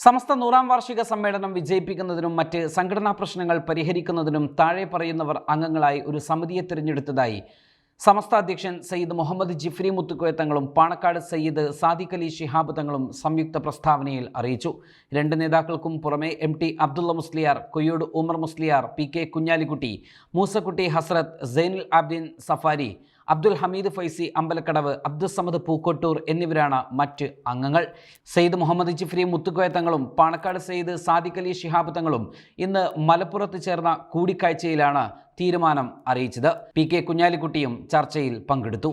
സമസ്ത 100ാം വാർഷിക സമ്മേളനം വിജയിപ്പിക്കുന്നതിനും മറ്റ് സംഘടനാ പ്രശ്നങ്ങൾ പരിഹരിക്കുന്നതിനും താഴെ പറയുന്നവർ അംഗങ്ങളായി ഒരു സമിതിയെ തിരഞ്ഞെടുത്തതായി സമസ്ത അധ്യക്ഷൻ സയ്യിദ് മുഹമ്മദ് ജിഫ്രി മുത്തുക്കോയ തങ്ങളും പാണക്കാട് സയ്യിദ് സാദിഖ് അലി ശിഹാബ് തങ്ങളും സംയുക്ത പ്രസ്താവനയിൽ അറിയിച്ചു. രണ്ട് നേതാക്കൾക്കും പുറമെ MT അബ്ദുള്ള മുസ്ലിയാർ, കൊയ്യോട് ഉമർ മുസ്ലിയാർ, PK കുഞ്ഞാലിക്കുട്ടി, മൂസക്കുട്ടി ഹസ്രത്ത്, സൈനുൽ ആബ്ദീൻ സഫാരി, അബ്ദുൽ ഹമീദ് ഫൈസി അമ്പലക്കടവ്, അബ്ദുസമദ് പൂക്കോട്ടൂർ എന്നിവരാണ് മറ്റ് അംഗങ്ങൾ. സയ്യിദ് മുഹമ്മദ് ജിഫ്രി മുത്തുക്കോയ തങ്ങളും പാണക്കാട് സയ്യിദ് സാദിഖ് അലി ശിഹാബ് തങ്ങളും ഇന്ന് മലപ്പുറത്ത് ചേർന്ന കൂടിക്കാഴ്ചയിലാണ് തീരുമാനം അറിയിച്ചത്. PK കുഞ്ഞാലിക്കുട്ടിയും ചർച്ചയിൽ പങ്കെടുത്തു.